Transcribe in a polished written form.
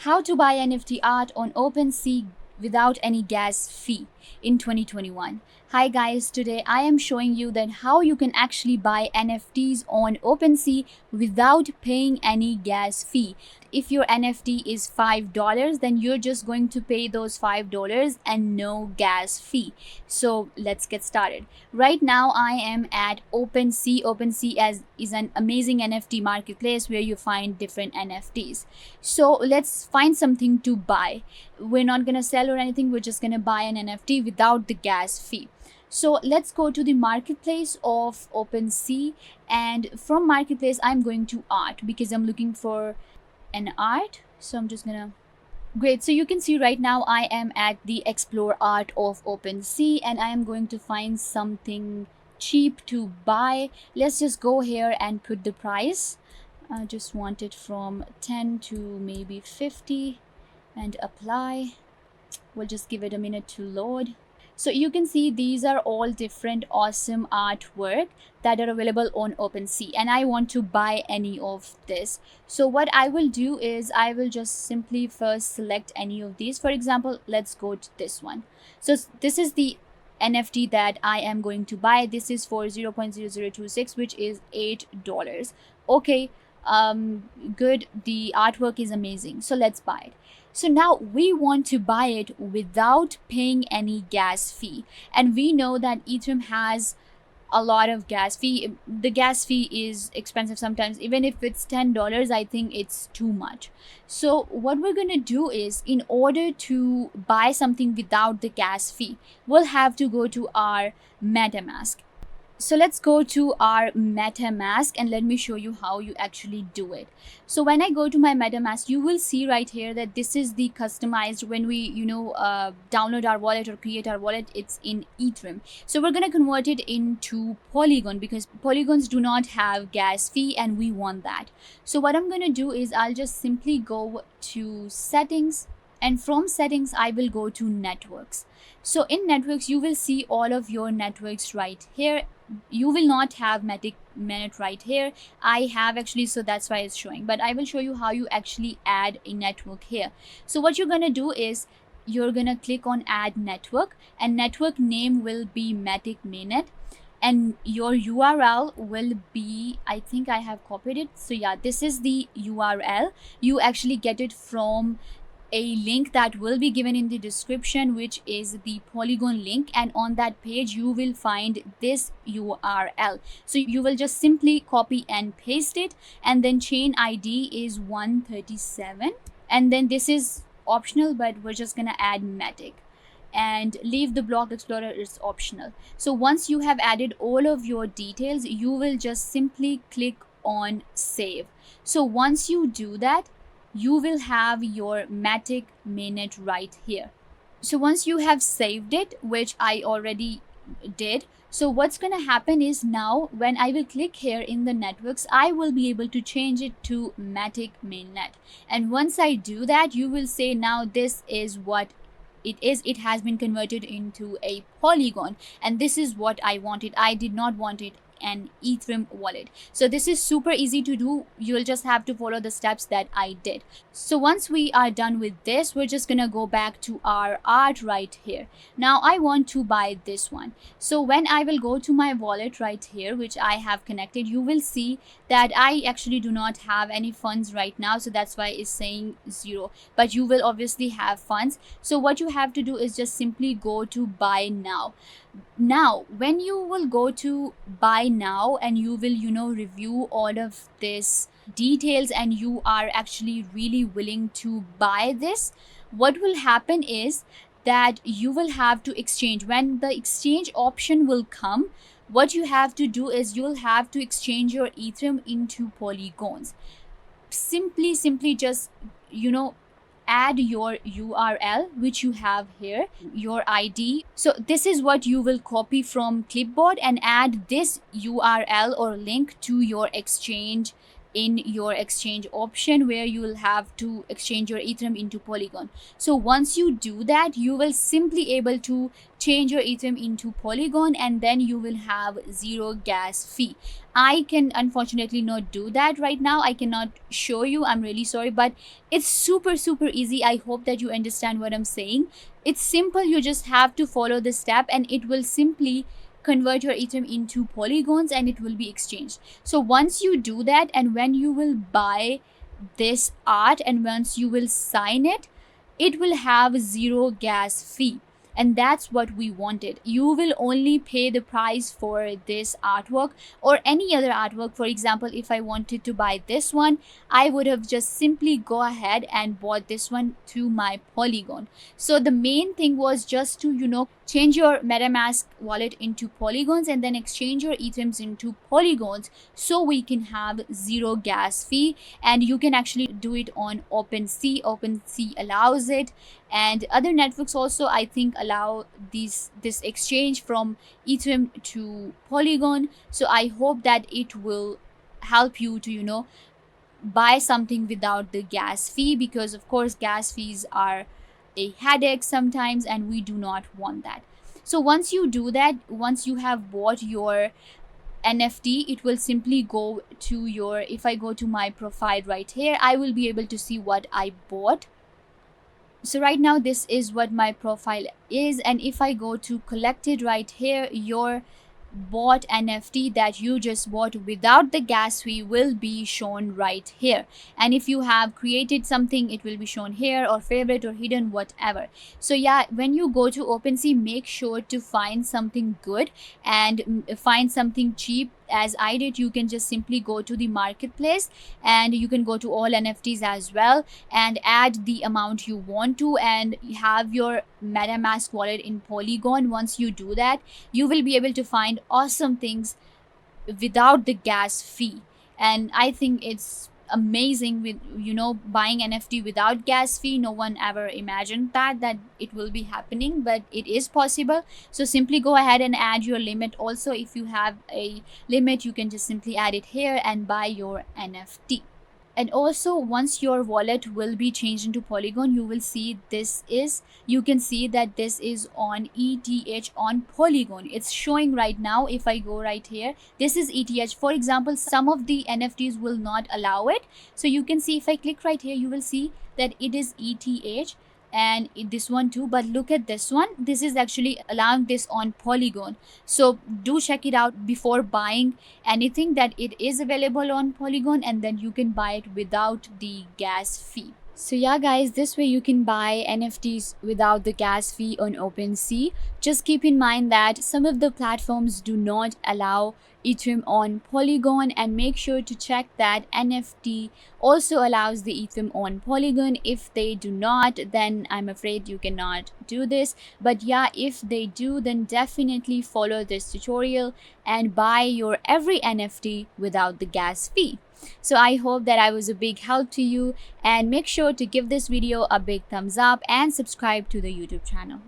How to buy NFT art on OpenSea without any gas fee in 2021. Hi guys, today I am showing you that how you can actually buy NFTs on OpenSea without paying any gas fee. If your NFT is $5, then you're just going to pay those $5 and no gas fee. So let's get started. Right now I am at OpenSea. OpenSea is an amazing NFT marketplace where you find different NFTs. So let's find something to buy. We're not gonna sell or anything, we're just gonna buy an NFT without the gas fee. So let's go to the marketplace of OpenSea, and from marketplace I'm going to art because I'm looking for an art. So I'm just gonna great. So you can see right now I am at the explore art of OpenSea and I am going to find something cheap to buy. Let's just go here and put the price. I just want it from 10 to maybe 50 and apply. We'll just give it a minute to load. So you can see these are all different awesome artwork that are available on OpenSea, and I want to buy any of this. So what I will do is I will just simply first select any of these. For example, let's go to this one. So this is the NFT that I am going to buy. This is for 0.0026, which is $8. Okay, good. The artwork is amazing. So let's buy it. So now we want to buy it without paying any gas fee. And we know that Ethereum has a lot of gas fee. The gas fee is expensive sometimes. Even if it's $10, I think it's too much. So what we're going to do is, in order to buy something without the gas fee, we'll have to go to our MetaMask. So let's go to our MetaMask and let me show you how you actually do it. So when I go to my MetaMask, you will see right here that this is the customized. When we download our wallet or create our wallet, it's in Ethereum. So we're going to convert it into Polygon because Polygons do not have gas fee and we want that. So what I'm going to do is I'll just simply go to settings, and from settings I will go to networks. So in networks you will see all of your networks right here. You will not have Matic Minute right here. I have actually, so that's why it's showing, but I will show you how you actually add a network here. So what you're gonna do is you're gonna click on add network, and network name will be Matic Minute, and your URL will be, I think I have copied it. So yeah, this is the URL. You actually get it from a link that will be given in the description, which is the Polygon link, and on that page you will find this URL. So you will just simply copy and paste it, and then chain ID is 137, and then this is optional, but we're just gonna add Matic, and leave the block explorer is optional. So once you have added all of your details, you will just simply click on save. So once you do that, you will have your Matic Minute right here. So once you have saved it, which I already did, so what's going to happen is now when I will click here in the networks, I will be able to change it to Matic Minute. And once I do that, you will say now this is what it is. It has been converted into a Polygon, and this is what I wanted. I did not want it an Ethereum wallet. So this is super easy to do. You'll just have to follow the steps that I did. So once we are done with this, we're just gonna go back to our art right here. Now I want to buy this one. So when I will go to my wallet right here, which I have connected, you will see that I actually do not have any funds right now. So that's why it's saying 0, but you will obviously have funds. So what you have to do is just simply go to buy now. Now when you will go to buy now and you will review all of this details and you are actually really willing to buy this, what will happen is that you will have to exchange. When the exchange option will come, what you have to do is you'll have to exchange your Ethereum into Polygons. Simply just add your URL, which you have here, your ID. So this is what you will copy from clipboard and add this URL or link to your exchange in your exchange option where you will have to exchange your Ethereum into Polygon. So once you do that, you will simply able to change your Ethereum into Polygon, and then you will have zero gas fee. I can unfortunately not do that right now. I cannot show you. I'm really sorry, but it's super easy. I hope that you understand what I'm saying. It's simple. You just have to follow the step, and it will simply convert your Ethereum into polygons, and it will be exchanged. So once you do that, and when you will buy this art, and once you will sign it, it will have zero gas fee. And that's what we wanted. You will only pay the price for this artwork or any other artwork. For example, if I wanted to buy this one, I would have just simply go ahead and bought this one through my Polygon. So the main thing was just to, change your MetaMask wallet into polygons and then exchange your Ethereums into polygons, so we can have zero gas fee. And you can actually do it on OpenSea. OpenSea allows it, and other networks also, I think, allow this exchange from Ethereum to Polygon. So I hope that it will help you to buy something without the gas fee, because of course gas fees are a headache sometimes, and we do not want that. So once you do that, once you have bought your NFT, it will simply go to your, if I go to my profile right here, I will be able to see what I bought. So right now this is what my profile is, and if I go to collected right here, your bought NFT that you just bought without the gas fee will be shown right here. And if you have created something, it will be shown here, or favorite, or hidden, whatever. So yeah, when you go to OpenSea, make sure to find something good and find something cheap. As I did, you can just simply go to the marketplace, and you can go to all NFTs as well, and add the amount you want to, and have your MetaMask wallet in Polygon. Once you do that, you will be able to find awesome things without the gas fee. And I think it's amazing with buying NFT without gas fee. No one ever imagined that it will be happening, but it is possible. So simply go ahead and add your limit. Also, if you have a limit, you can just simply add it here and buy your NFT. And also, once your wallet will be changed into Polygon, you will see you can see that this is on ETH on Polygon. It's showing right now. If I go right here, this is ETH. For example, some of the NFTs will not allow it. So you can see, if I click right here, you will see that it is ETH, and this one too. But look at this one, this is actually allowing this on Polygon. So do check it out before buying anything, that it is available on Polygon, and then you can buy it without the gas fee. So yeah guys, this way you can buy NFTs without the gas fee on OpenSea. Just keep in mind that some of the platforms do not allow Ethereum on Polygon, and make sure to check that NFT also allows the Ethereum on Polygon. If they do not, then I'm afraid you cannot do this. But yeah, if they do, then definitely follow this tutorial and buy your every NFT without the gas fee. So I hope that I was a big help to you, and make sure to give this video a big thumbs up and subscribe to the YouTube channel.